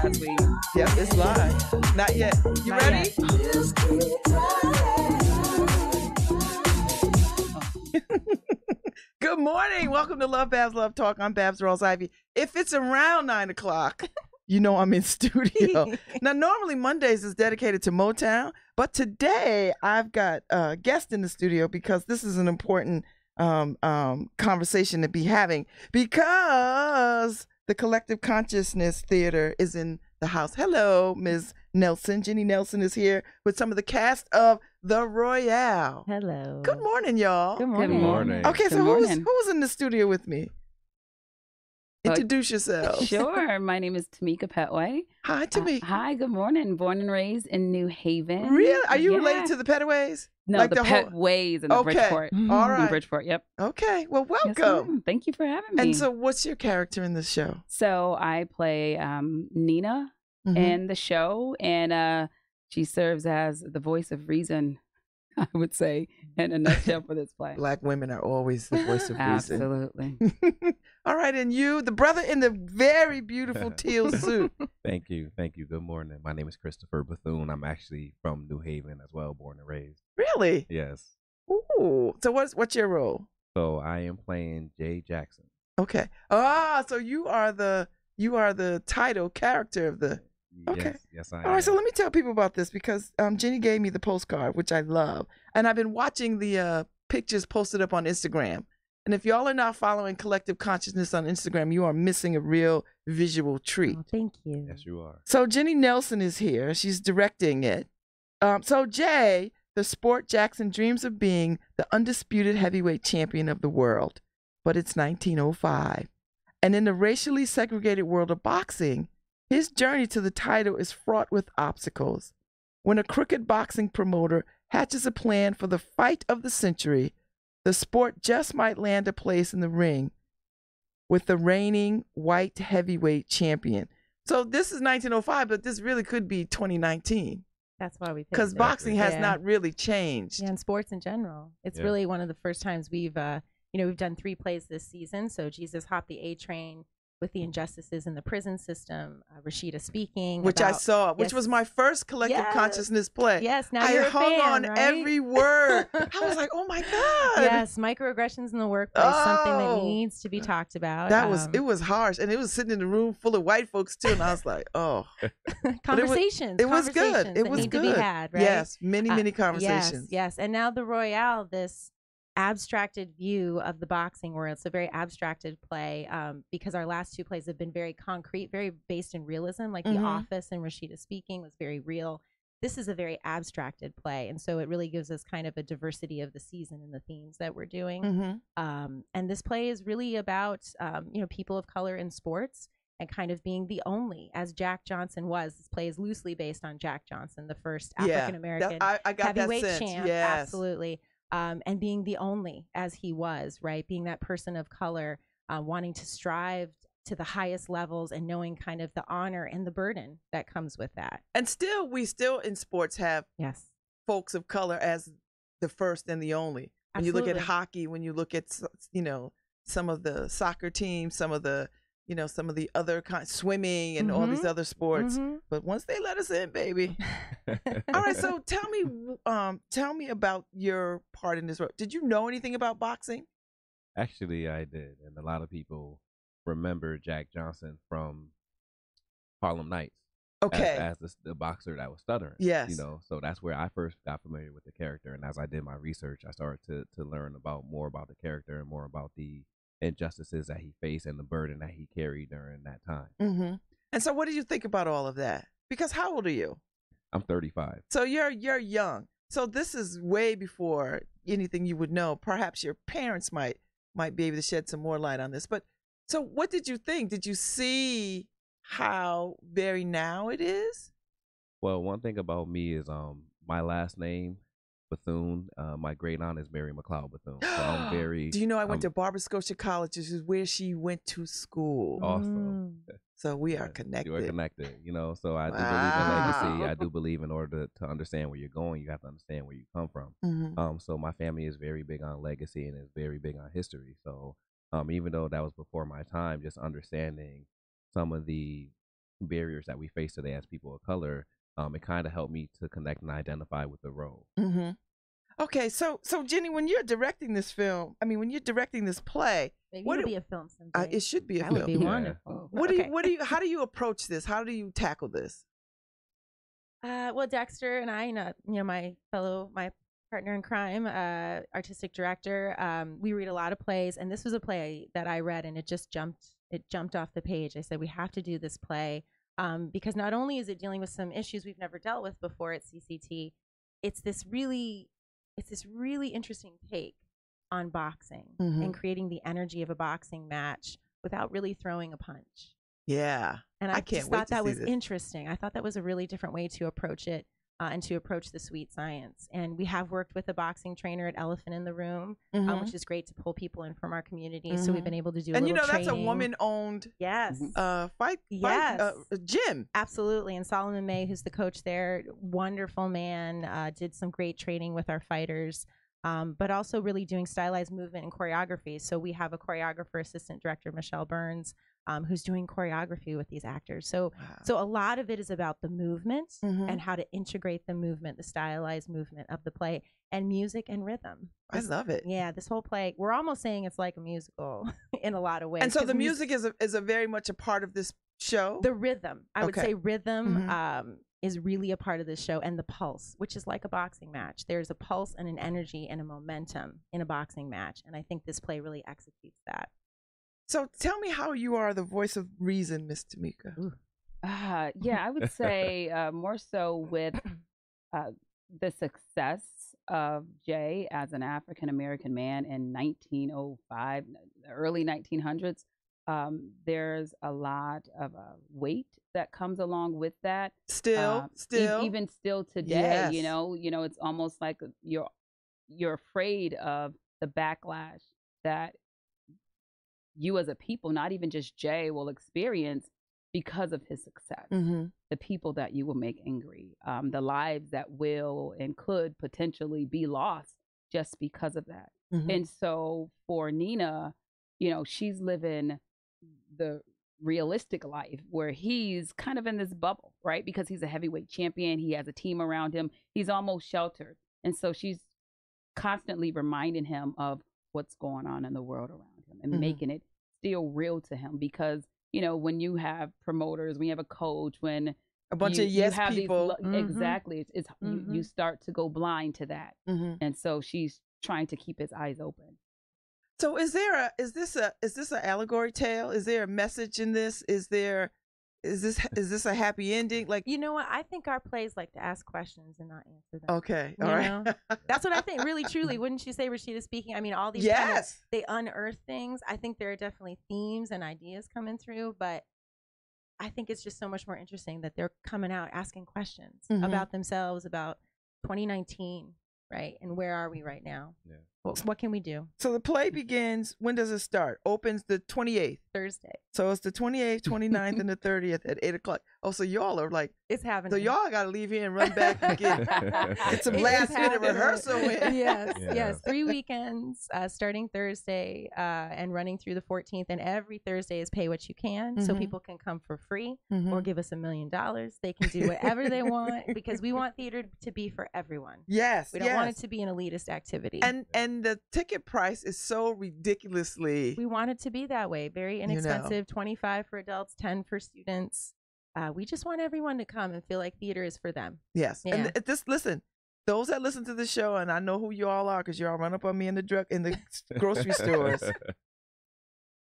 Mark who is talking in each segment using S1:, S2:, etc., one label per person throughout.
S1: as we.
S2: Yep, it's live. Not yet. You
S1: Not
S2: ready? Good morning. Welcome to Lovebabz, Lovetalk. I'm Babz Rawls-Ivy. If it's around 9 o'clock, you know I'm in studio. Now, normally Mondays is dedicated to Motown, but today I've got a guest in the studio because this is an important conversation to be having because the Collective Consciousness Theater is in the house. Hello, Ms. Nelson. Jenny Nelson is here with some of the cast of The Royale.
S3: Hello.
S2: Good morning, y'all.
S3: Good morning.
S1: Good morning.
S2: Okay, so who's in the studio with me? Introduce yourself.
S1: Sure. My name is Tamika Petway.
S2: Hi, Tamika.
S1: Hi, good morning. Born and raised in New Haven.
S2: Really? Are you
S1: Yeah.
S2: related to the Petways?
S1: No,
S2: like
S1: the Petways in the Bridgeport.
S2: All right.
S1: In Bridgeport, yep.
S2: Okay. Well,
S1: Yes,
S2: welcome.
S1: ma'am. Thank you for having me.
S2: And so, what's your character in this show?
S1: So I play Nina
S2: Mhm.
S1: in the show, and she serves as the voice of reason, I would say, in a nutshell for this play.
S2: Black women are always the voice of reason.
S1: Absolutely.
S2: All right, and you, the brother in the very beautiful teal suit.
S4: Thank you. Thank you. Good morning. My name is Christopher Bethune. I'm actually from New Haven as well, born and raised.
S2: Really?
S4: Yes.
S2: Ooh. So what's your role?
S4: So I am playing Jay Jackson.
S2: Okay. So you are the title character of the. Okay.
S4: Yes, I am.
S2: All right, so let me tell people about this because Jenny gave me the postcard, which I love. And I've been watching the pictures posted up on Instagram. And if y'all are not following Collective Consciousness on Instagram, you are missing a real visual treat.
S3: Oh, thank you.
S4: Yes, you are.
S2: So Jenny Nelson is here. She's directing it. So Jay, the sport Jackson dreams of being the undisputed heavyweight champion of the world. But it's 1905. And in the racially segregated world of boxing, his journey to the title is fraught with obstacles. When a crooked boxing promoter hatches a plan for the fight of the century, the sport just might land a place in the ring with the reigning white heavyweight champion. So this is 1905, but this really could be 2019
S3: That's why we picked
S2: because
S3: it.
S2: boxing has
S3: Yeah.
S2: not really changed.
S3: Yeah, and sports in general. It's
S4: Yeah.
S3: really one of the first times we've done 3 plays this season. So Jesus Hopped the A Train with the injustices in the prison system, Rashida Speaking.
S2: Which I
S3: about-
S2: saw, which
S3: yes.
S2: was my first Collective
S3: Yes.
S2: Consciousness play.
S3: Yes, now
S2: I
S3: you're a
S2: hung
S3: fan,
S2: on
S3: right?
S2: every word. I was like, oh my God.
S3: Yes, microaggressions in the workplace, something that
S2: Oh.
S3: needs to be talked about.
S2: That was, it was harsh. And it was sitting in a room full of white folks too. And I was like, oh.
S3: conversations.
S2: It was good.
S3: conversations
S2: It
S3: that
S2: was
S3: need
S2: good.
S3: to be had, right?
S2: Yes, many conversations.
S3: Yes. And now the Royale, this abstracted view of the boxing world. It's a very abstracted play because our last 2 plays have been very concrete, very based in realism. Like The Office and Rashida Speaking was very real. This is a very abstracted play. And so it really gives us kind of a diversity of the season and the themes that we're doing.
S2: Mm-hmm.
S3: And this play is really about, people of color in sports and kind of being the only, as Jack Johnson was. This play is loosely based on Jack Johnson, the first African-American
S2: I got that
S3: heavyweight
S2: sense.
S3: champ.
S2: Yes.
S3: Absolutely. And being the only as he was, right? Being that person of color, wanting to strive to the highest levels and knowing kind of the honor and the burden that comes with that.
S2: And we still in sports have
S3: Yes.
S2: folks of color as the first and the only. When you look at
S3: Absolutely.
S2: hockey, when you look at, some of the soccer teams, some of the other swimming and all these other sports.
S3: Mhm.
S2: But once they let us in, baby. All right, so tell me about your part in this role. Did you know anything about boxing?
S4: Actually, I did. And a lot of people remember Jack Johnson from Harlem Nights.
S2: Okay.
S4: As the boxer that was stuttering.
S2: Yes.
S4: So that's where I first got familiar with the character. And as I did my research, I started to learn more about the character and more about the injustices that he faced and the burden that he carried during that time.
S2: Mm-hmm. And so what did you think about all of that? Because how old are you?
S4: I'm 35.
S2: So you're young. So this is way before anything you would know. Perhaps your parents might be able to shed some more light on this. But so what did you think? Did you see how very now it is?
S4: Well, one thing about me is my last name, Bethune. My great aunt is Mary McLeod Bethune. So I'm very.
S2: Do you know I went to Barbara Scotia College? This is where she went to school.
S4: Awesome.
S2: So we are connected.
S4: You are connected, So I do believe
S2: Wow.
S4: in legacy. I do believe in order to understand where you're going, you have to understand where you come from.
S2: Mm-hmm.
S4: So my family is very big on legacy and is very big on history. So even though that was before my time, just understanding some of the barriers that we face today as people of color, it kind of helped me to connect and identify with the role.
S2: Mm-hmm. Okay, so Jenny, when you're directing this film, I mean, when you're directing this play,
S3: Maybe it'll be a film someday.
S2: it should be a
S3: that
S2: film.
S3: would be
S4: Yeah.
S3: wonderful.
S2: How do you approach this? How do you tackle this?
S3: Well, Dexter and I, my partner in crime, artistic director, we read a lot of plays, and this was a play that I read, and it jumped off the page. I said, we have to do this play because not only is it dealing with some issues we've never dealt with before at CCT, it's this really interesting take on boxing and creating the energy of a boxing match without really throwing a punch.
S2: Yeah.
S3: And I
S2: can't
S3: just
S2: wait
S3: thought
S2: to
S3: that
S2: see
S3: was
S2: this.
S3: interesting. I thought that was a really different way to approach it and to approach the sweet science. And we have worked with a boxing trainer at Elephant in the Room, which is great to pull people in from our community. So we've been able to do
S2: And
S3: a little
S2: that's a
S3: training.
S2: woman-owned
S3: Yes.
S2: gym.
S3: Absolutely. And Solomon May, who's the coach there, wonderful man, did some great training with our fighters, but also really doing stylized movement and choreography. So we have a choreographer, assistant director, Michelle Burns, who's doing choreography with these actors. So so a lot of it is about the movement and how to integrate the movement, the stylized movement of the play, and music and rhythm.
S2: I love it.
S3: Yeah, this whole play, we're almost saying it's like a musical in a lot of ways.
S2: And so the music is a very much a part of this show?
S3: The rhythm. I would
S2: Okay.
S3: say rhythm is really a part of this show, and the pulse, which is like a boxing match. There's a pulse and an energy and a momentum in a boxing match, and I think this play really executes that.
S2: So tell me how you are the voice of reason, Miss Tamika.
S1: Yeah, I would say more so with the success of Jay as an African American man in 1905, early 1900s. There's a lot of weight that comes along with that.
S2: Still,
S1: even still today,
S2: Yes.
S1: you know, it's almost like you're afraid of the backlash that you as a people, not even just Jay, will experience because of his success. The people that you will make angry, the lives that will and could potentially be lost just because of that. And so for Nina, she's living the realistic life where he's kind of in this bubble, right? Because he's a heavyweight champion. He has a team around him. He's almost sheltered. And so she's constantly reminding him of what's going on in the world around him and making it still real to him. Because, when you have promoters, when you have a coach, when
S2: a bunch of yes
S1: have
S2: people.
S1: Exactly. It's you start to go blind to that. And so she's trying to keep his eyes open.
S2: So is this an allegory tale? Is there a message in this? Is this a happy ending? Like,
S3: you know what? I think our plays like to ask questions and not answer them.
S2: okay, all right.
S3: That's what I think. Really, truly, wouldn't you say, Rashida speaking? I mean, all these kind of, they unearth things. I think there are definitely themes and ideas coming through, but I think it's just so much more interesting that they're coming out asking questions about themselves, about 2019, right? And where are we right now?
S4: Yeah.
S3: What can we do?
S2: So the play begins, when does it start? Opens the 28th.
S3: Thursday.
S2: So it's the 28th, 29th, and the 30th at 8 o'clock. Oh, so y'all are like,
S3: it's happening.
S2: So y'all got to leave here and run back and get some last minute rehearsal in.
S3: Yes. 3 weekends, starting Thursday and running through the 14th. And every Thursday is pay what you can. So people can come for free or give us $1 million. They can do whatever they want because we want theater to be for everyone.
S2: Yes.
S3: We don't want it to be an elitist activity.
S2: And the ticket price is so ridiculously.
S3: We want it to be that way. Very inexpensive. $25 for adults, $10 for students. We just want everyone to come and feel like theater is for them.
S2: Yes.
S3: Yeah.
S2: And listen, those that listen to the show, and I know who you all are because y'all run up on me in the grocery stores.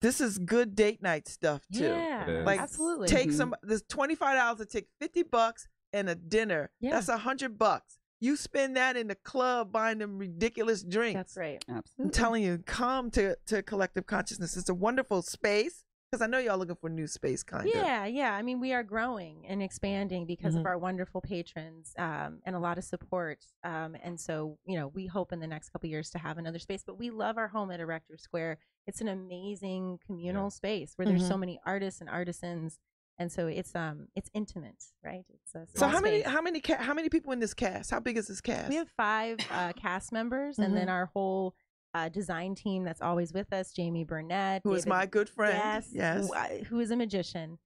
S2: This is good date night stuff too.
S3: Yeah,
S2: like
S3: absolutely.
S2: Take there's $25 to take $50 and a dinner.
S3: Yeah.
S2: That's $100. You spend that in the club buying them ridiculous drinks.
S3: That's right.
S1: Absolutely.
S2: I'm telling you, come to Collective Consciousness. It's a wonderful space because I know y'all looking for new space, kind of.
S3: Yeah. I mean, we are growing and expanding because of our wonderful patrons and a lot of support. And so, we hope in the next couple of years to have another space. But we love our home at Erector Square. It's an amazing communal space where there's so many artists and artisans. And so it's intimate, right? It's a small space.
S2: how many people in this cast? How big is this cast?
S3: We have 5 cast members, and then our whole design team that's always with us: Jamie Burnett,
S2: who is my good friend.
S3: Yes. Who is a magician.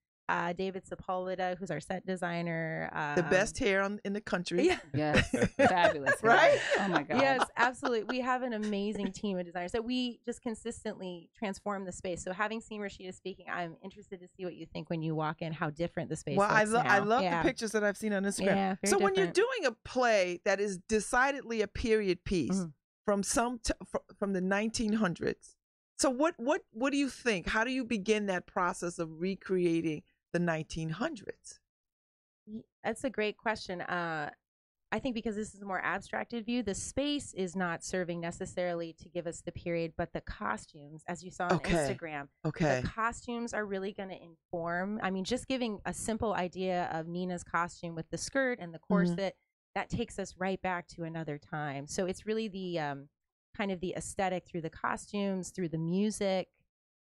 S3: David Sepulveda, who's our set designer.
S2: The best hair in the country.
S3: Yeah.
S1: Yes, fabulous,
S2: Right?
S1: Oh my God.
S3: Yes, absolutely. We have an amazing team of designers that we just consistently transform the space. So having seen Rashida speaking, I'm interested to see what you think when you walk in, how different the space
S2: Well,
S3: looks now.
S2: I love the pictures that I've seen on Instagram.
S3: Yeah, very
S2: so when you're
S3: different.
S2: doing a play that is decidedly a period piece
S3: Mhm.
S2: from from the 1900s, so what do you think? How do you begin that process of recreating the 1900s?
S3: That's a great question. I think because this is a more abstracted view, the space is not serving necessarily to give us the period, but the costumes, as you saw on Instagram,
S2: Okay.
S3: the costumes are really going to inform. I mean, just giving a simple idea of Nina's costume with the skirt and the corset, that takes us right back to another time. So it's really the kind of the aesthetic through the costumes, through the music.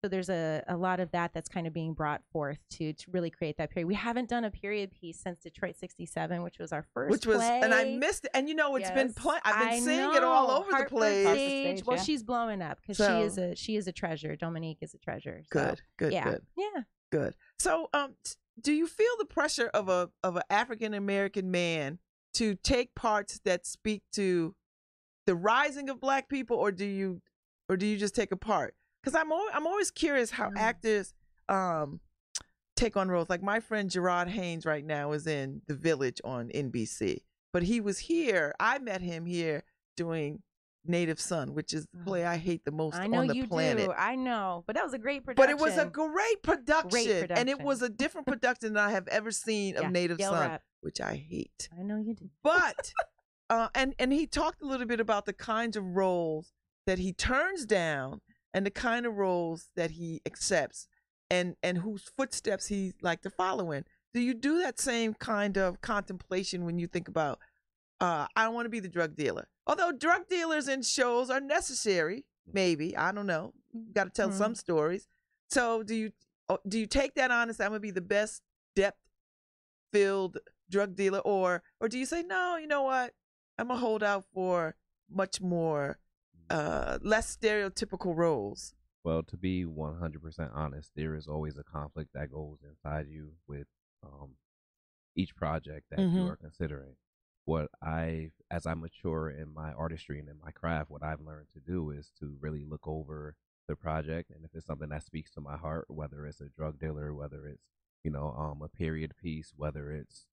S3: So there's a lot of that's kind of being brought forth to really create that period. We haven't done a period piece since Detroit '67, which was our first play.
S2: And I missed it. And it's been playing. I've been seeing it all over the place.
S3: Stage. Well,
S1: yeah.
S3: she's blowing up because she is a treasure. Dominique is a treasure. So,
S2: Good. Good. So, do you feel the pressure of an African American man to take parts that speak to the rising of Black people, or do you just take a part? Because I'm always curious how actors take on roles. Like my friend Gerard Haynes right now is in The Village on NBC, but he was here. I met him here doing Native Son, which is the play I hate the most on the planet.
S3: I know, but that was a great production.
S2: But it was a great production, and it was a different production than I have ever seen of Native Son, which I hate.
S3: I know you do.
S2: But and he talked a little bit about the kinds of roles that he turns down and the kind of roles that he accepts and whose footsteps he like to follow in. Do you do that same kind of contemplation when you think about, I don't want to be the drug dealer? Although drug dealers in shows are necessary, maybe, I don't know. You got to tell some stories. So do you take that on and say, I'm going to be the best depth-filled drug dealer? Or do you say, no, you know what? I'm going to hold out for much more less stereotypical roles?
S4: Well, to be 100% honest, there is always a conflict that goes inside you with each project that you are considering. As I mature in my artistry and in my craft, what I've learned to do is to really look over the project, and if it's something that speaks to my heart, whether it's a drug dealer, whether it's a period piece, whether it's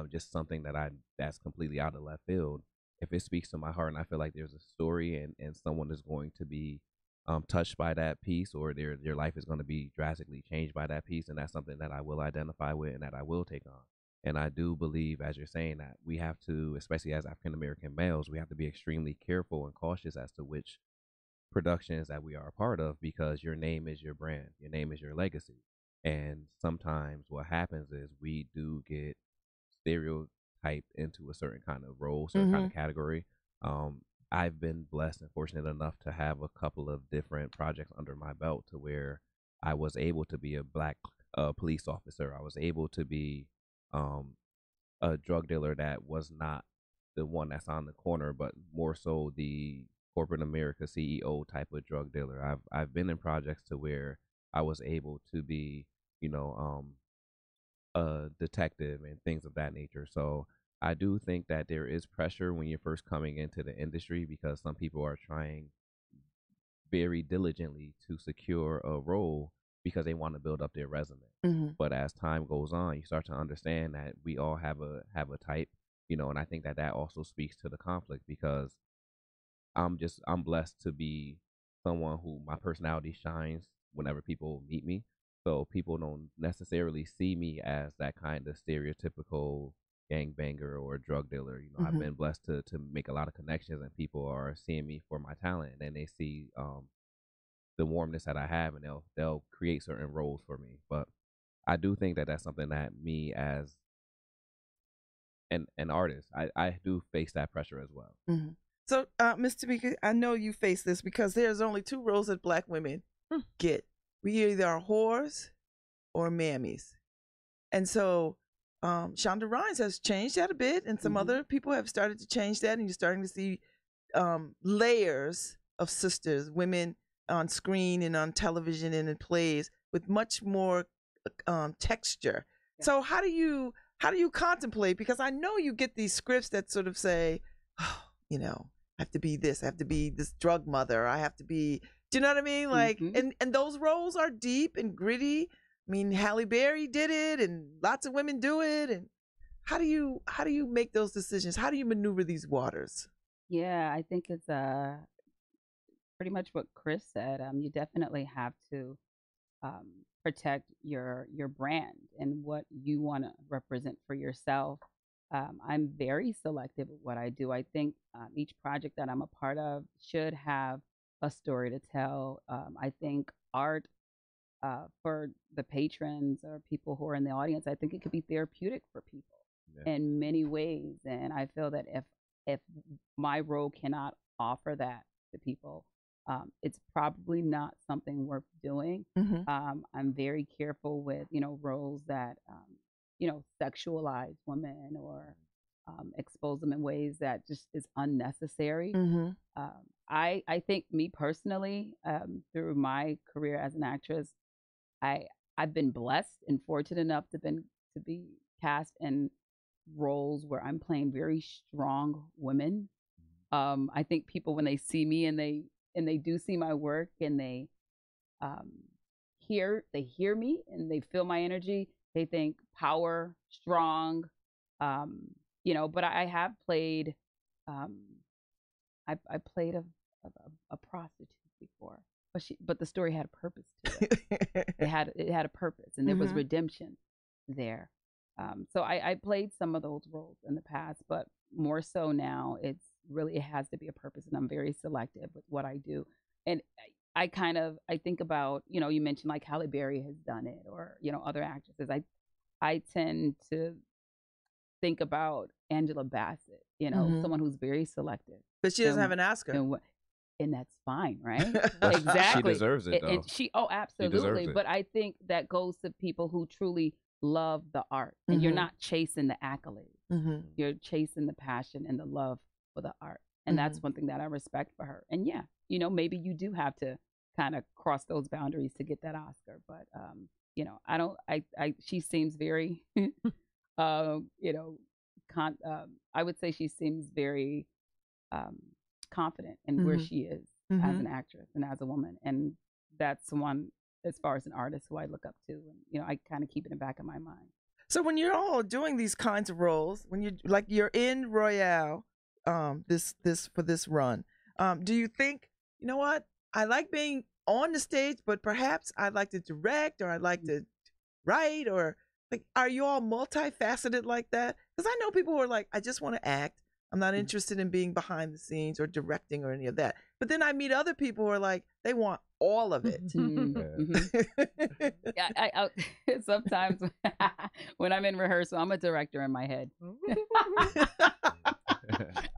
S4: just something that's completely out of left field. If it speaks to my heart and I feel like there's a story and someone is going to be touched by that piece, or their life is going to be drastically changed by that piece, and that's something that I will identify with and that I will take on. And I do believe, as you're saying, that we have to, especially as African American males, we have to be extremely careful and cautious as to which productions that we are a part of, because your name is your brand, your name is your legacy. And sometimes what happens is we do get stereotyped into a certain kind of role, certain kind of category. I've been blessed and fortunate enough to have a couple of different projects under my belt to where I was able to be a Black police officer. I was able to be a drug dealer that was not the one that's on the corner, but more so the corporate America CEO type of drug dealer. I've been in projects to where I was able to be, a detective and things of that nature. So I do think that there is pressure when you're first coming into the industry, because some people are trying very diligently to secure a role because they want to build up their resume. But as time goes on, you start to understand that we all have a type, and I think that also speaks to the conflict, because I'm blessed to be someone who my personality shines whenever people meet me. So people don't necessarily see me as that kind of stereotypical gangbanger or drug dealer. I've been blessed to make a lot of connections, and people are seeing me for my talent, and they see the warmness that I have, and they'll create certain roles for me. But I do think that that's something that me as an artist, I do face that pressure as well.
S2: So, Ms. Tamika, I know you face this because there's only two roles that Black women get. We either are whores or mammies. And so Shonda Rhimes has changed that a bit, and some other people have started to change that, and you're starting to see layers of sisters, women on screen and on television and in plays with much more texture.
S1: Yeah.
S2: So how do you contemplate? Because I know you get these scripts that sort of say, oh, you know, I have to be this, I have to be this drug mother, I have to be, do you know what I mean? Like, and those roles are deep and gritty. I mean, Halle Berry did it, and lots of women do it. And how do you make those decisions? How do you maneuver these waters?
S1: Yeah, I think it's pretty much what Chris said. You definitely have to protect your brand and what you want to represent for yourself. I'm very selective with what I do. I think each project that I'm a part of should have a story to tell. I think art for the patrons or people who are in the audience, I think it could be therapeutic for people in many ways. And I feel that if my role cannot offer that to people, it's probably not something worth doing. I'm very careful with, roles that, sexualize women or expose them in ways that just is unnecessary. I think me personally, through my career as an actress, I've been blessed and fortunate enough to be cast in roles where I'm playing very strong women. I think people, when they see me and they do see my work and they hear me and they feel my energy, they think power, strong, but I have played I played a prostitute before, but the story had a purpose to it. It had a purpose, and there was redemption there. So I played some of those roles in the past, but more so now it has to be a purpose, and I'm very selective with what I do. And I think about, you mentioned like Halle Berry has done it, or other actresses. I tend to think about Angela Bassett, someone who's very selective.
S2: But she doesn't have an Oscar.
S1: And that's fine, right? Exactly.
S4: She deserves it, though.
S1: And absolutely. But I think that goes to people who truly love the art, and you're not chasing the accolades. You're chasing the passion and the love for the art. And that's one thing that I respect for her. And yeah, maybe you do have to kind of cross those boundaries to get that Oscar. But, she seems very, I would say she seems very confident in where she is as an actress and as a woman. And that's one, as far as an artist, who I look up to. And, I kind of keep it in the back of my mind.
S2: So when you're all doing these kinds of roles, when you're in Royale, for this run, do you think, you know what, I like being on the stage, but perhaps I'd like to direct, or I'd like to write, or like, are you all multifaceted like that? Because I know people who are like, I just want to act. I'm not interested in being behind the scenes or directing or any of that. But then I meet other people who are like, they want all of it.
S1: I sometimes when I'm in rehearsal, I'm a director in my head.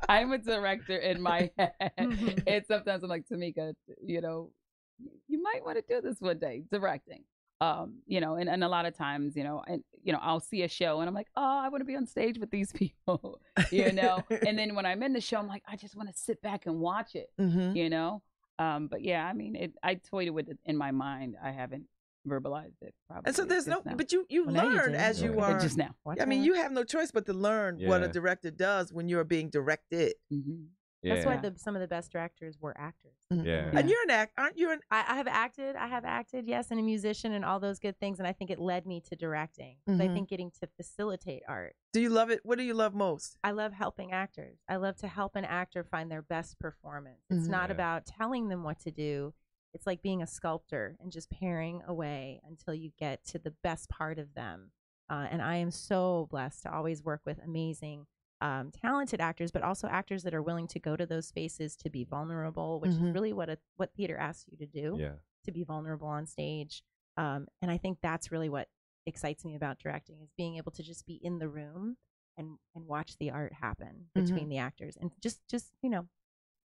S1: I'm a director in my head. And sometimes I'm like, Tamika, you might want to do this one day, directing. And a lot of times, I'll see a show and I'm like, oh, I want to be on stage with these people, and then when I'm in the show, I'm like, I just want to sit back and watch it, but yeah, I mean, I toyed with it in my mind. I haven't verbalized it probably.
S2: And so there's but you learn as you are.
S1: Just now.
S2: I mean, you have no choice but to learn what a director does when you're being directed.
S3: That's why some of the best directors were actors.
S2: And you're an actor, aren't you?
S3: I have acted, yes, and a musician and all those good things. And I think it led me to directing. I think getting to facilitate art.
S2: Do you love it? What do you love most?
S3: I love helping actors. I love to help an actor find their best performance. It's not about telling them what to do. It's like being a sculptor and just paring away until you get to the best part of them. And I am so blessed to always work with amazing talented actors, but also actors that are willing to go to those spaces to be vulnerable, which is really what theater asks you to do, to be vulnerable on stage. And I think that's really what excites me about directing, is being able to just be in the room and watch the art happen between the actors, and just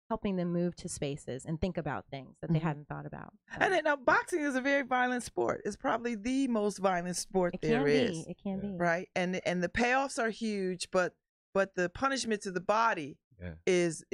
S3: helping them move to spaces and think about things that they hadn't thought about.
S2: And now boxing is a very violent sport. It's probably the most violent sport there is.
S3: It can be.
S2: Right. And the payoffs are huge, but the punishment to the body is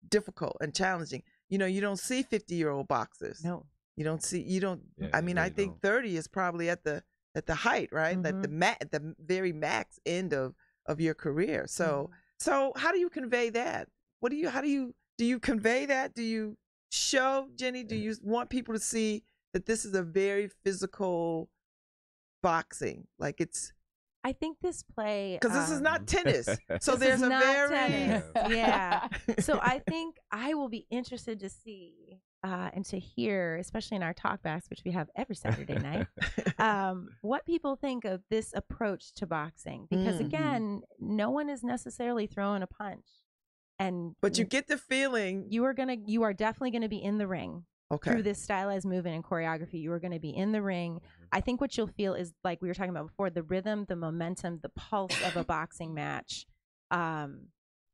S2: difficult and challenging. You don't see 50-year-old boxers.
S3: No.
S2: You don't see. You don't.
S4: Yeah,
S2: I mean,
S4: you
S2: I
S4: really
S2: think
S4: don't.
S2: 30 is probably at the height, right? At the very max end of your career. So how do you convey that? How do you convey that? Do you show, Jenny? Do you want people to see that this is a very physical boxing? Like it's.
S3: I think this play,
S2: Because this is not tennis, so
S3: this
S2: there's
S3: is
S2: a
S3: not
S2: very
S3: tennis. Yeah. So I think I will be interested to see and to hear, especially in our talkbacks, which we have every Saturday night, what people think of this approach to boxing. Because again, no one is necessarily throwing a punch,
S2: but you get the feeling
S3: you are definitely gonna be in the ring. Through this stylized movement and choreography, you are going to be in the ring. I think what you'll feel is, like we were talking about before, the rhythm, the momentum, the pulse of a boxing match. The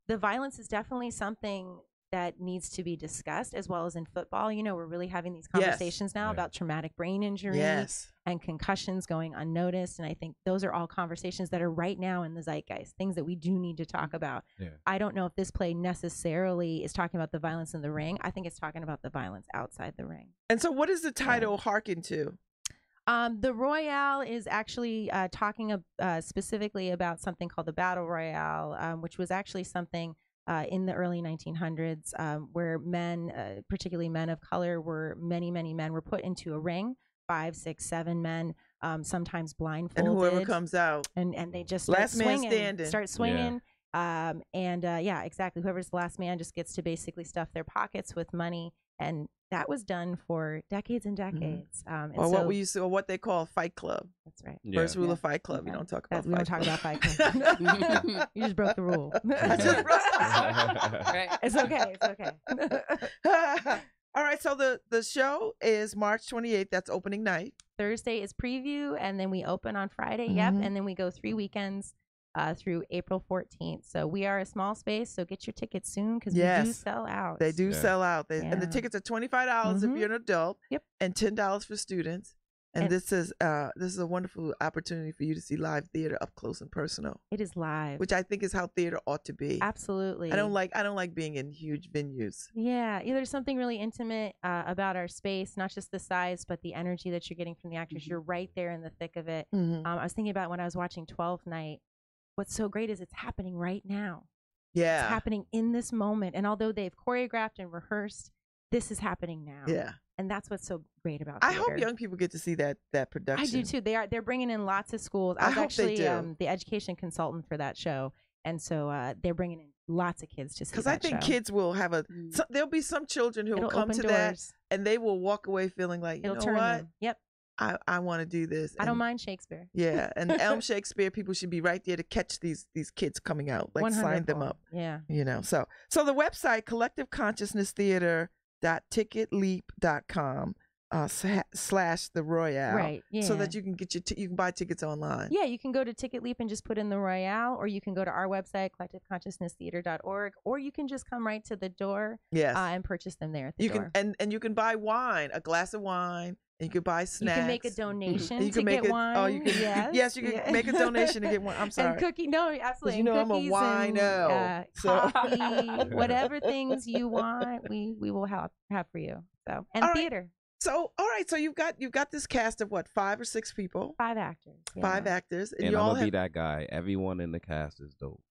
S3: violence is definitely something that needs to be discussed, as well as in football. You know, we're really having these conversations now about traumatic brain injury and concussions going unnoticed. And I think those are all conversations that are right now in the zeitgeist, things that we do need to talk about. I don't know if this play necessarily is talking about the violence in the ring. I think it's talking about the violence outside the ring.
S2: And so what does the title hearken to?
S3: The Royale is actually talking specifically about something called the Battle Royale, which was actually something in the early 1900s where men, particularly men of color, many men were put into a ring, 5, 6, 7 men, sometimes blindfolded.
S2: And whoever comes out.
S3: And they just
S2: last man standing.
S3: Start swinging. Exactly. Whoever's the last man just gets to basically stuff their pockets with money. And that was done for decades and decades.
S2: What they call Fight Club.
S3: That's right.
S2: First rule of Fight Club. You don't talk about Fight Club.
S3: We don't talk about Fight Club. You just broke the rule.
S1: Right.
S3: It's okay. It's okay.
S2: All right. So the show is March 28th. That's opening night.
S3: Thursday is preview, and then we open on Friday. Yep. And then we go 3 weekends through April 14th. So we are a small space, so get your tickets soon because we do sell out.
S2: They do sell out. And the tickets are $25 if you're an adult, and $10 for students. And this is a wonderful opportunity for you to see live theater up close and personal.
S3: It is live,
S2: which I think is how theater ought to be.
S3: Absolutely.
S2: I don't like being in huge venues.
S3: Yeah, there's something really intimate about our space, not just the size, but the energy that you're getting from the actors. You're right there in the thick of it. I was thinking about when I was watching 12th Night. What's so great is it's happening right now.
S2: Yeah.
S3: It's happening in this moment. And although they've choreographed and rehearsed, this is happening now.
S2: Yeah.
S3: And that's what's so great about
S2: theater. I hope young people get to see that production.
S3: I do too. They're bringing in lots of schools. I was actually the education consultant for that show. And so they're bringing in lots of kids to see that show.
S2: Because I think kids will have there'll be some children who will come to that and they will walk away feeling like, you know what?
S3: Yep.
S2: I want to do this.
S3: I don't mind Shakespeare.
S2: Yeah, and Elm Shakespeare, people should be right there to catch these kids coming out, like sign them up.
S3: Yeah,
S2: So the website collectiveconsciousnesstheater.ticketleap.com / the Royale,
S3: right? Yeah.
S2: So that you can get you can buy tickets online.
S3: Yeah, you can go to Ticket Leap and just put in the Royale, or you can go to our website collectiveconsciousnesstheater.org, or you can just come right to the door.
S2: Yes.
S3: And purchase them there at the door.
S2: And you can buy wine, a glass of wine. You could buy snacks.
S3: You can make a donation to get wine.
S2: Oh, you can. Yes, you can make a donation to get one. I'm sorry.
S3: And absolutely.
S2: You know I'm a wino.
S3: Coffee, whatever things you want, we will have for you. So theater.
S2: So all right, so you've got this cast of what, 5 or 6 people?
S3: 5 actors. Yeah.
S2: 5 actors,
S4: and you I'm gonna be that guy. Everyone in the cast is dope.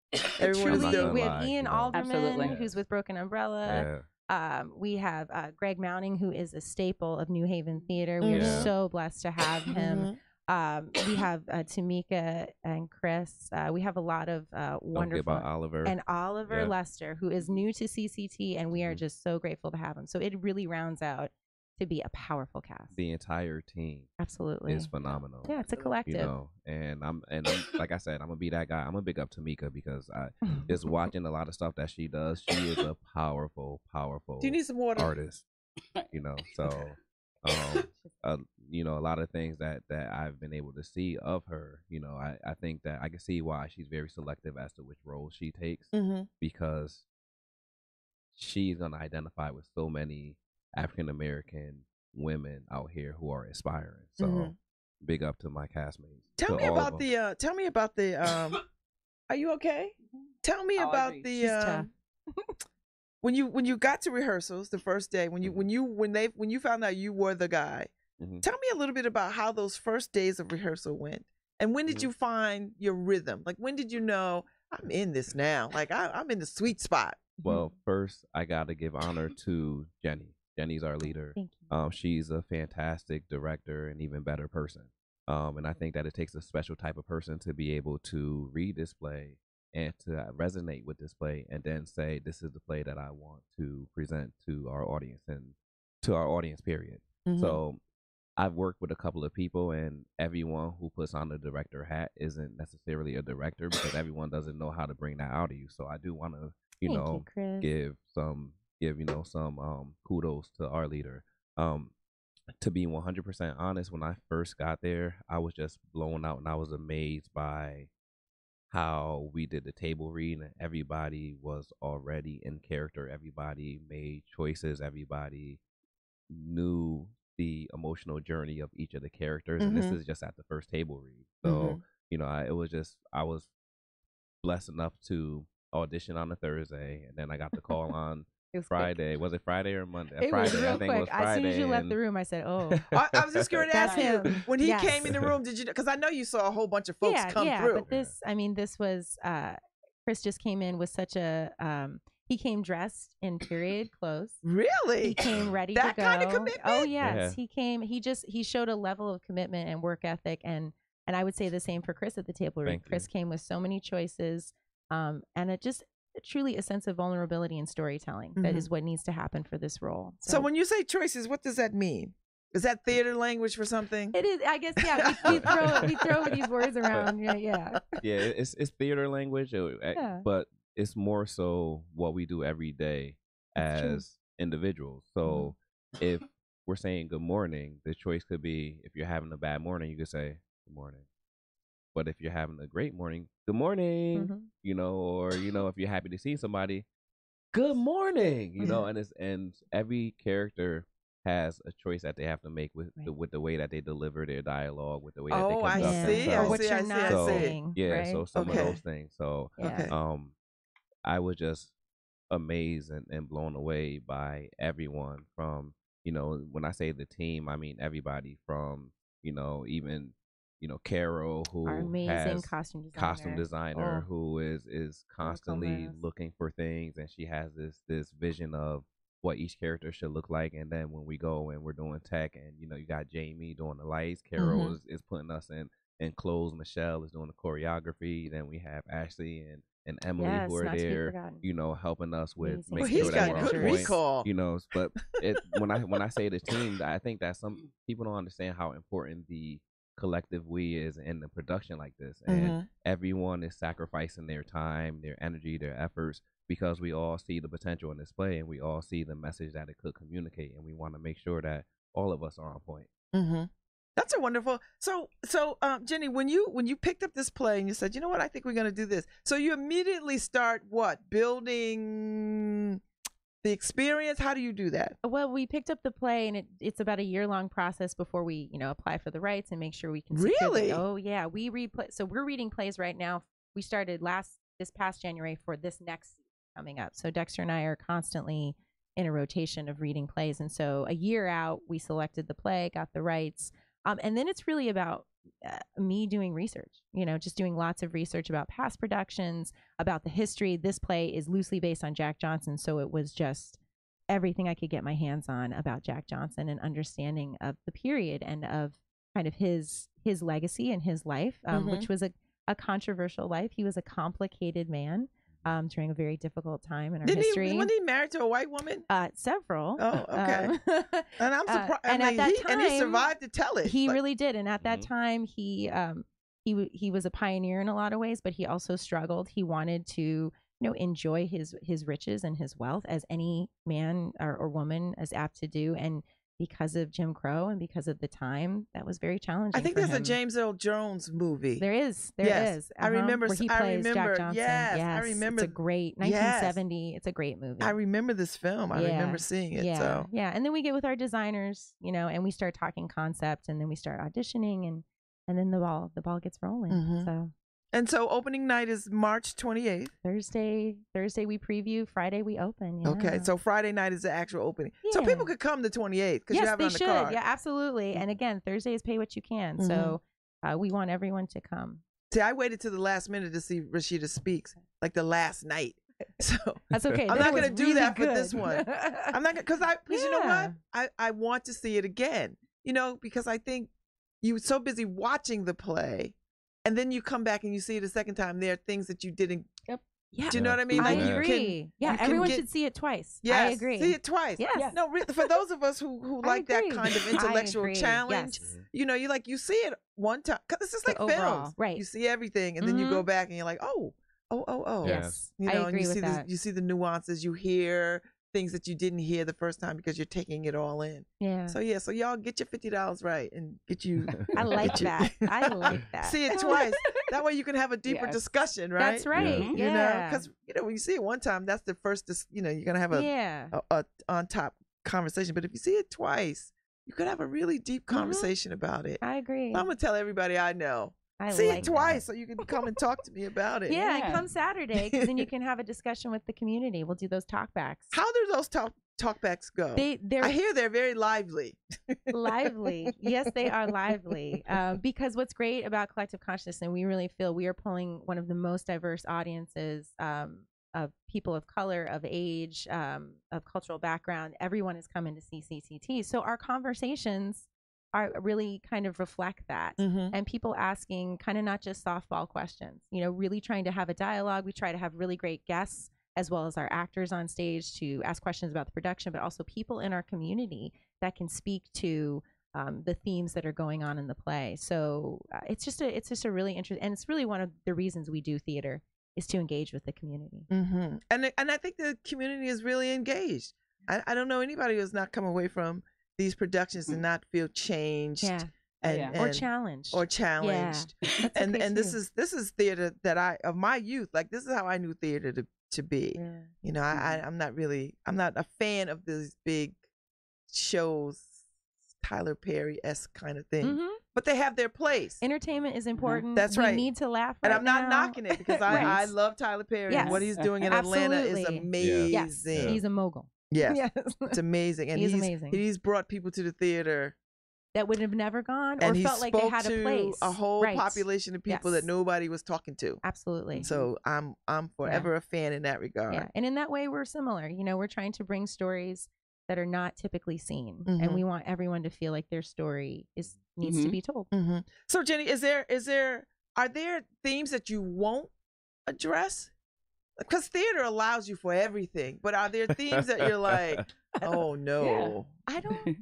S2: Everyone is dope.
S3: We have Ian Alderman,
S1: Absolutely.
S3: who's with Broken Umbrella.
S4: Yeah.
S3: We have Greg Mounting, who is a staple of New Haven Theater. We are so blessed to have him. We have Tamika and Chris. We have a lot of wonderful.
S4: About Oliver.
S3: And Oliver Lester, who is new to CCT, and we are just so grateful to have him. So it really rounds out to be a powerful cast.
S4: The entire team
S3: absolutely
S4: is phenomenal.
S3: Yeah, it's a collective.
S4: And I'm like I said, I'm gonna be that guy. I'm gonna big up Tamika because I just watching a lot of stuff that she does. She is a powerful
S2: Do you need some water?
S4: Artist. So a lot of things that I've been able to see of her, I think that I can see why she's very selective as to which roles she takes, because she's gonna identify with so many African American women out here who are aspiring. So big up to my castmates.
S2: Tell me about the are you okay? Tell me about the when you got to rehearsals the first day, when you found out you were the guy, tell me a little bit about how those first days of rehearsal went, and when did you find your rhythm? Like, when did you know I'm in this now? Like, I'm in the sweet spot.
S4: Well, first I gotta give honor to Jenny. Jenny's our leader.
S3: Thank you.
S4: She's a fantastic director and even better person. And I think that it takes a special type of person to be able to read this play and to resonate with this play, and then say, this is the play that I want to present to our audience and to our audience, period. So I've worked with a couple of people, and everyone who puts on the director hat isn't necessarily a director, because everyone doesn't know how to bring that out of you. So I do want to, give some kudos to our leader. To be 100% honest, when I first got there, I was just blown out, and I was amazed by how we did the table read, and everybody was already in character. Everybody made choices. Everybody knew the emotional journey of each of the characters, and this is just at the first table read. So I was blessed enough to audition on a Thursday, and then I got the call on Friday. Was it Friday or Monday?
S3: It
S4: Friday.
S3: was real
S4: I think
S3: quick.
S4: it was Friday.
S3: As soon as you left the room, I said, "Oh."
S2: I was just going to ask you, when he
S3: Yes.
S2: came in the room, did you? Because I know you saw a whole bunch of folks come through.
S3: But this was Chris just came in with such a he came dressed in period clothes.
S2: Really?
S3: He came ready
S2: that
S3: to go.
S2: kind of commitment?
S3: Oh yes,
S4: Yeah.
S3: he came. He showed a level of commitment and work ethic, and I would say the same for Chris at the table read. Chris came with so many choices, and it just truly a sense of vulnerability and storytelling that is what needs to happen for this role.
S2: So when you say choices, what does that mean? Is that theater language for something?
S3: It is, I guess. Yeah, we throw these words around. Yeah.
S4: Yeah, it's theater language, but it's more so what we do every day as individuals. So if we're saying good morning, the choice could be, if you're having a bad morning, you could say good morning. But if you're having a great morning, good morning, or if you're happy to see somebody, good morning, and every character has a choice that they have to make with the way that they deliver their dialogue, with the way that they conduct themselves.
S3: What you're not saying.
S4: Yeah,
S3: right?
S4: so some of those things. So I was just amazed and blown away by everyone from, when I say the team, I mean everybody from, even Carol, who
S3: our amazing
S4: has
S3: costume designer
S4: who is constantly looking for things, and she has this vision of what each character should look like. And then when we go and we're doing tech, and you got Jamie doing the lights, Carol is putting us in clothes, Michelle is doing the choreography, then we have Ashley and Emily who are there, helping us with making sure that we're on point. Recall. But when I say the team, I think that some people don't understand how important the collective we is in the production like this, and everyone is sacrificing their time, their energy, their efforts, because we all see the potential in this play, and we all see the message that it could communicate, and we want to make sure that all of us are on point.
S2: That's a wonderful. So Jenny, when you picked up this play and you said, you know what, I think we're going to do this, so you immediately start building the experience. How do you do that?
S3: Well, we picked up the play, and it's about a year-long process before we, apply for the rights and make sure we can.
S2: Really?
S3: Oh yeah, we read play. So we're reading plays right now. We started this past January for this next season coming up. So Dexter and I are constantly in a rotation of reading plays, and so a year out, we selected the play, got the rights, and then it's really about me doing research, just doing lots of research about past productions, about the history. This play is loosely based on Jack Johnson, so it was just everything I could get my hands on about Jack Johnson and understanding of the period and of kind of his legacy and his life, which was a controversial life. He was a complicated man during a very difficult time in our history.
S2: Wasn't he married to a white woman?
S3: Several.
S2: Oh, okay. And I'm surprised.
S3: And at that time,
S2: he survived to tell it.
S3: He really did. And at that time, he was a pioneer in a lot of ways, but he also struggled. He wanted to, enjoy his riches and his wealth, as any man or woman is apt to do. And because of Jim Crow and because of the time, that was very challenging.
S2: I think there's a James Earl Jones movie.
S3: There is.
S2: I remember.
S3: Where he plays Jack Johnson.
S2: Yes, I remember.
S3: It's a great 1970. Yes. It's a great movie.
S2: I remember this film. I remember seeing it.
S3: Yeah, and then we get with our designers, and we start talking concept, and then we start auditioning, and then the ball gets rolling. So
S2: And so opening night is March 28th.
S3: Thursday we preview. Friday we open. Yeah.
S2: Okay, so Friday night is the actual opening. So
S3: Yeah.
S2: people could come the 28th because you
S3: Yes,
S2: have it
S3: they
S2: on the
S3: should.
S2: card.
S3: Yeah, absolutely. And again, Thursday is pay what you can. So we want everyone to come.
S2: See, I waited to the last minute to see Rashida Speaks, like the last night. So
S3: That's okay.
S2: I'm
S3: Then
S2: not
S3: it was
S2: going to do
S3: really
S2: that for
S3: good.
S2: this one. I'm not because because you know
S3: Yeah.
S2: what? I want to see it again. You know, because I think you were so busy watching the play, and then you come back and you see it a second time. There are things that you didn't.
S3: Yeah.
S2: Do you know what I mean?
S3: I
S2: Like you
S3: agree.
S2: can,
S3: Yeah,
S2: you can
S3: everyone
S2: get-
S3: should see it twice.
S2: Yes,
S3: I agree.
S2: see it twice.
S3: Yes.
S2: No, really, for those of us who
S3: I
S2: like that
S3: agree.
S2: kind of
S3: I
S2: intellectual
S3: agree.
S2: challenge,
S3: Yes.
S2: you know, you see it one time because it's just like
S3: The overall,
S2: films,
S3: right.
S2: You see everything, and then you go back and you're like, oh.
S3: Yes.
S2: You know,
S3: I
S2: and
S3: agree
S2: you
S3: with
S2: see
S3: that.
S2: you see the nuances, you hear things that you didn't hear the first time because you're taking it all in.
S3: Yeah.
S2: So so y'all get your $50 right and get you.
S3: I like
S2: get you-
S3: that. I like that.
S2: See it twice. That way you can have a deeper
S1: Yes.
S2: discussion, right?
S3: That's right.
S4: Yeah.
S2: You know, because when you see it one time, that's the first. You're gonna have a on top conversation. But if you see it twice, you could have a really deep conversation about it.
S3: I agree.
S2: I'm gonna tell everybody I know.
S3: I
S2: See
S3: like
S2: it twice
S3: that.
S2: so you can come and talk to me about it.
S3: Yeah,
S1: Yeah.
S3: and come Saturday because then you can have a discussion with the community. We'll do those talkbacks.
S2: How do those talkbacks go?
S3: They're
S2: I hear they're very lively.
S3: lively. Yes, they are lively. Because what's great about Collective Consciousness, and we really feel we are pulling one of the most diverse audiences of people of color, of age, of cultural background. Everyone is coming to see CCT. So our conversations are really kind of reflect that. And people asking kind of not just softball questions, really trying to have a dialogue. We try to have really great guests as well as our actors on stage to ask questions about the production, but also people in our community that can speak to the themes that are going on in the play. So it's just a really interesting, and it's really one of the reasons we do theater is to engage with the community.
S2: And I think the community is really engaged. I don't know anybody who's not come away from these productions and not feel changed
S3: Or challenged.
S2: Yeah. And this is theater that of my youth. Like this is how I knew theater to be. I'm not a fan of these big shows, Tyler Perry-esque kind of thing. But they have their place.
S3: Entertainment is important.
S2: That's right.
S3: We need to laugh
S2: And
S3: right
S2: I'm not
S3: now.
S2: knocking it because I love Tyler Perry.
S3: Yes.
S2: And what he's doing in Atlanta is
S3: Absolutely.
S2: amazing.
S3: Yes. He's a mogul.
S2: Yes.
S3: Yes.
S2: It's amazing. And
S3: He's amazing.
S2: He's brought people to the theater
S3: that would have never gone or
S2: and he
S3: felt like they
S2: spoke
S3: had a
S2: to
S3: place.
S2: a whole
S3: Right.
S2: population of people that nobody was talking to.
S3: Absolutely.
S2: So I'm forever a fan in that regard.
S3: Yeah. And in that way, we're similar. We're trying to bring stories that are not typically seen, and we want everyone to feel like their story needs to be told.
S2: So Jenny, are there themes that you won't address? Because theater allows you for everything, but are there themes that you're like, oh no,
S3: I don't.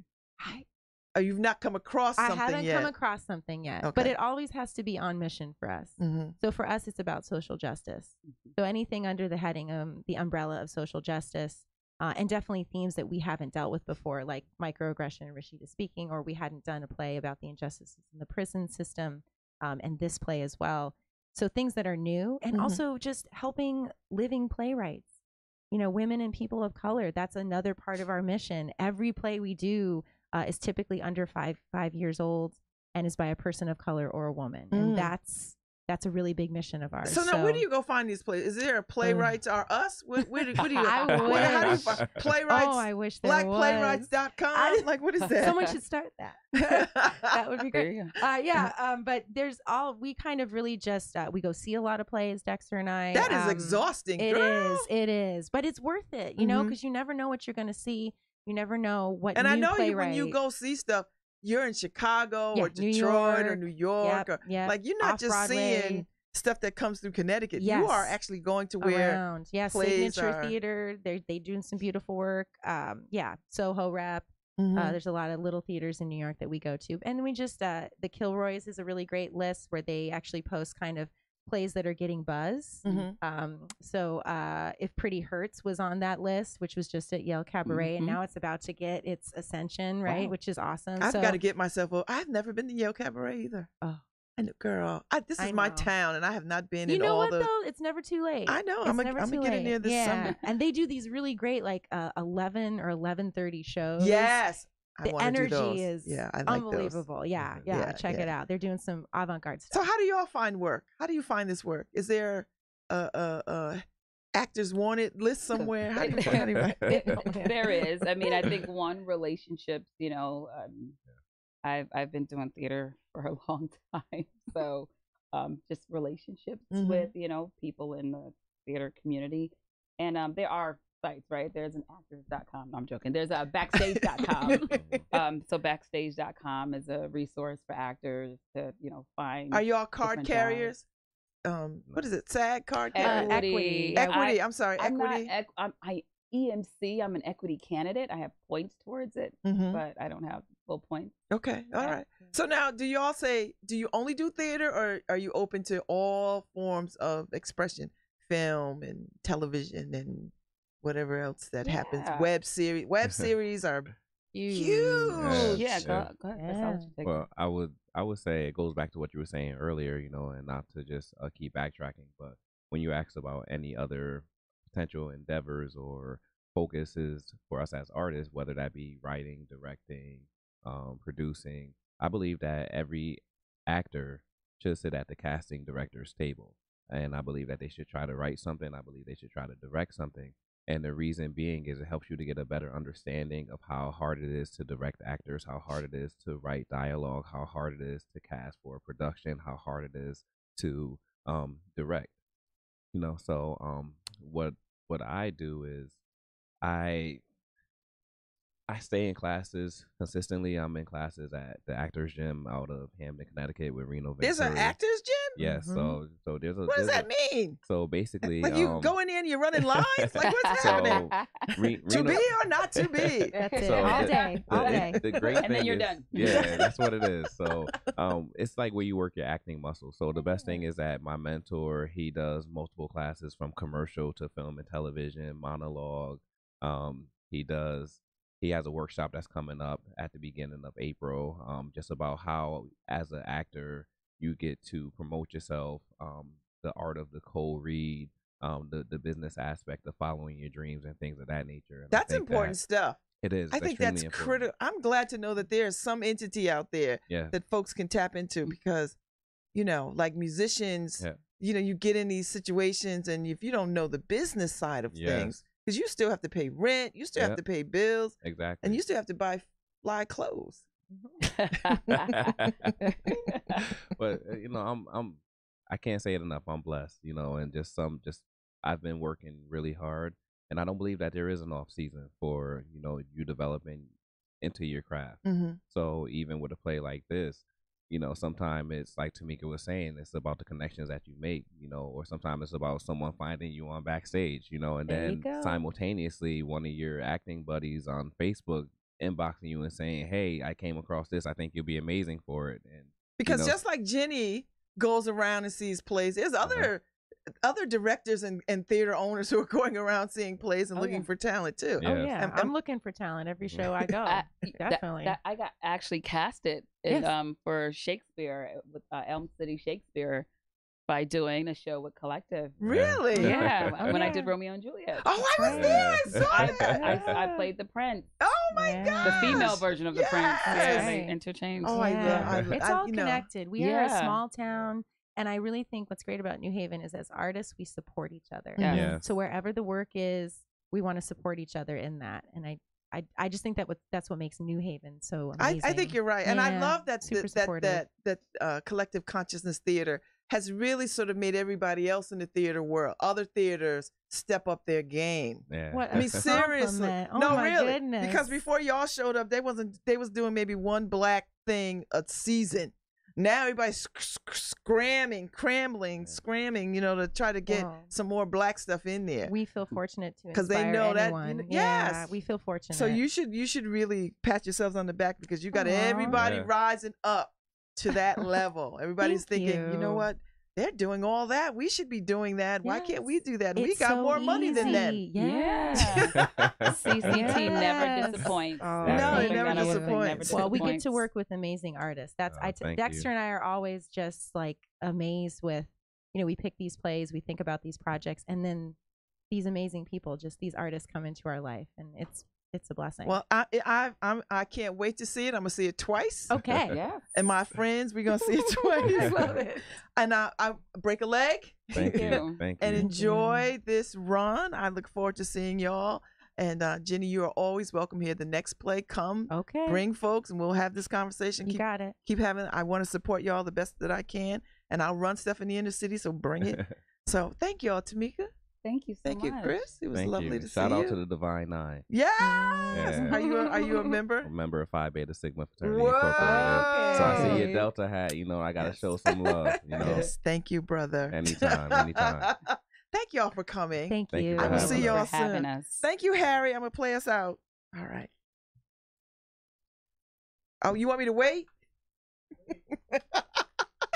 S2: Or you've not come across something yet?
S3: I haven't come across something yet,
S2: Okay.
S3: but it always has to be on mission for us. So for us, it's about social justice. So anything under the heading, the umbrella of social justice, and definitely themes that we haven't dealt with before, like microaggression and Rashida Speaking, or we hadn't done a play about the injustices in the prison system, and this play as well. So things that are new, and also just helping living playwrights, women and people of color. That's another part of our mission. Every play we do is typically under five years old and is by a person of color or a woman. And that's a really big mission of ours.
S2: So now, where do you go find these plays? Is there a Playwrights Are Us? Where do you?
S3: I
S2: how do you
S3: wish.
S2: find Playwrights?
S3: Oh, I wish there was.
S2: Blackplaywrights.com? Like, what is that?
S3: Someone should start that. That would be
S1: There
S3: great.
S1: you go.
S3: But we kind of really just, we go see a lot of plays, Dexter and I.
S2: That is exhausting,
S3: It
S2: girl.
S3: is. But it's worth it, because you never know what you're going to see. You never know what
S2: And
S3: new
S2: I know
S3: playwright.
S2: when you go see stuff, you're in Chicago
S3: Yeah,
S2: or
S3: New
S2: Detroit or
S3: York.
S2: New York.
S3: Yep.
S2: Like, you're not just
S3: Off-Broadway.
S2: seeing stuff that comes through Connecticut.
S3: Yes.
S2: You are actually going to where
S3: around.
S2: plays
S3: Signature
S2: are.
S3: Theater. They doing some beautiful work. Soho Rep.
S2: Mhm.
S3: There's a lot of little theaters in New York that we go to, and we just the Kilroys is a really great list where they actually post kind of plays that are getting buzz. So If Pretty Hurts was on that list, which was just at Yale Cabaret, and now it's about to get its ascension, right?
S1: Wow.
S3: Which is awesome.
S2: I've got to get myself. I've never been to Yale Cabaret either.
S3: Oh.
S2: I know, girl. This is
S3: I
S2: my
S3: know.
S2: town, and I have not been
S3: You
S2: in
S3: know
S2: all
S3: what
S2: the.
S3: though? It's never too late.
S2: I know.
S3: It's
S2: I'm
S3: never
S2: gonna
S3: too
S2: get in
S3: late.
S2: there this summer.
S3: And they do these really great 11 or 11:30 shows.
S2: Yes. I
S3: The
S2: want to do those.
S3: energy is
S2: I like
S3: unbelievable.
S2: those.
S3: Yeah. Check it out. They're doing some avant-garde stuff.
S2: So how do y'all find work? How do you find this work? Is there a actors wanted list somewhere? How do you find
S1: There is. I mean, I think one, relationships. I've been doing theater for a long time, so just relationships with people in the theater community, and there are sites, right? There's an actors.com. No, I'm joking. There's a backstage.com. So backstage.com is a resource for actors to find.
S2: Are y'all card carriers? What is it? SAG card carriers?
S3: Equity.
S2: I'm sorry. Equity.
S1: I EMC. I'm an equity candidate. I have points towards it, but I don't have full points.
S2: Okay. All right. So now, do you only do theater, or are you open to all forms of expression, film and television and whatever else that happens? Web series are huge.
S1: Yeah. Go ahead.
S4: Well, I would say it goes back to what you were saying earlier, and not to just keep backtracking, but when you asked about any other potential endeavors or focuses for us as artists, whether that be writing, directing, producing, I believe that every actor should sit at the casting director's table. And I believe that they should try to write something. I believe they should try to direct something. And the reason being is it helps you to get a better understanding of how hard it is to direct actors, how hard it is to write dialogue, how hard it is to cast for a production, how hard it is to direct. So what I do is I stay in classes consistently. I'm in classes at the Actors Gym out of Hamden, Connecticut with Reno Venturi.
S2: There's an Actors Gym?
S4: Yes. So there's a.
S2: What does that mean?
S4: So basically,
S2: like you go in there and you're running lines. Like what's happening? To be or not to be?
S3: That's it. All day.
S4: The great
S1: and
S4: thing
S1: then you're
S4: is,
S1: done.
S4: Yeah, that's what it is. So it's like where you work your acting muscle. So the best thing is that my mentor, he does multiple classes from commercial to film and television, monologue. He has a workshop that's coming up at the beginning of April, just about how, as an actor, you get to promote yourself, the art of the cold read, the business aspect of following your dreams and things of that nature. And
S2: that's important stuff.
S4: It is.
S2: I think that's critical. I'm glad to know that there's some entity out there that folks can tap into because, like musicians, you get in these situations and if you don't know the business side of things, because you still have to pay rent, you still have to pay bills,
S4: exactly,
S2: and you still have to buy fly clothes.
S4: But I can't say it enough. I'm blessed, and I've been working really hard, and I don't believe that there is an off season for you developing into your craft. So even with a play like this, sometimes it's like Tamika was saying, it's about the connections that you make, or sometimes it's about someone finding you on backstage, and then simultaneously one of your acting buddies on Facebook inboxing you and saying, hey, I came across this. I think you'll be amazing for it. And
S2: because just like Jenny goes around and sees plays, there's other directors and theater owners who are going around seeing plays and looking for talent too.
S3: Oh yeah, I'm looking for talent every show I go. Definitely.
S1: I got actually casted for Shakespeare with Elm City Shakespeare by doing a show with Collective.
S2: Really?
S1: Yeah. When I did Romeo and Juliet.
S2: Oh, I was there. I saw that.
S1: I played the prince.
S2: Oh my God.
S1: The female version of the prince. Yeah, they interchanged.
S2: Oh my God.
S3: It's all connected. We are a small town. And I really think what's great about New Haven is as artists, we support each other. So wherever the work is, we want to support each other in that. And I just think that's what makes New Haven so amazing.
S2: I think you're right. And I love that Collective Consciousness Theater has really sort of made everybody else in the theater world, other theaters, step up their game.
S4: Yeah.
S3: What
S2: I mean, seriously.
S3: Oh my goodness.
S2: Because before y'all showed up, they was doing maybe one black thing a season. Now everybody's scramming, to try to get some more black stuff in there.
S3: We feel fortunate to
S2: because they know
S3: anyone.
S2: that.
S3: Yeah, we feel fortunate.
S2: So you should really pat yourselves on the back because you got everybody rising up to that level. Everybody's thinking, you know what? They're doing all that. We should be doing that. Why can't we do that? We got more money than them.
S3: Yeah.
S1: CCT never disappoints.
S2: No, it never disappoints.
S3: Well, we get to work with amazing artists. Dexter and I are always just like amazed with, we pick these plays, we think about these projects, and then these amazing people, just these artists come into our life. And it's a blessing.
S2: Well, I can't wait to see it. I'm gonna see it twice.
S3: Okay.
S1: Yeah.
S2: And my friends, we're gonna see it twice.
S3: I love it.
S2: And I break a leg.
S4: Thank
S1: you.
S4: you. Thank
S2: And
S4: you.
S2: enjoy this run. I look forward to seeing y'all. And Jenny, you are always welcome here. The next play, come,
S3: Okay.
S2: bring folks, and we'll have this conversation.
S3: You got it.
S2: Keep having. I want to support y'all the best that I can, and I'll run stuff in the inner city. So bring it. So thank y'all, Tamika.
S1: Thank you so
S2: Thank
S1: much.
S2: you, Chris. It was
S4: Thank
S2: lovely
S4: you.
S2: to see
S4: Shout out
S2: you.
S4: to the Divine Nine.
S2: Yes.
S4: Yeah.
S2: Are you a member?
S4: A member of Phi Beta Sigma Fraternity
S2: Whoa.
S4: Incorporated. So I see
S2: Okay.
S4: your Delta hat. You know, I gotta
S2: Yes.
S4: show some love. You know,
S2: Yes. Thank you, brother.
S4: Anytime, anytime.
S2: Thank y'all for coming.
S3: Thank
S4: Thank
S3: you.
S4: you for
S2: I will
S4: having
S2: see
S4: us.
S2: y'all
S1: for having
S2: soon.
S1: us.
S2: Thank you, Harry. I'm gonna play us out. All right. Oh, you want me to wait?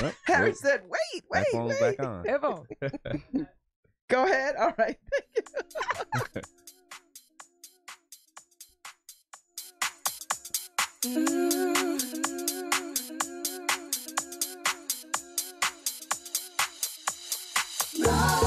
S4: Oh,
S2: Harry
S4: wait.
S2: said, "Wait, wait,
S4: Headphones
S2: wait."
S4: back on.
S3: Evo.
S2: Go ahead. All right. Thank you.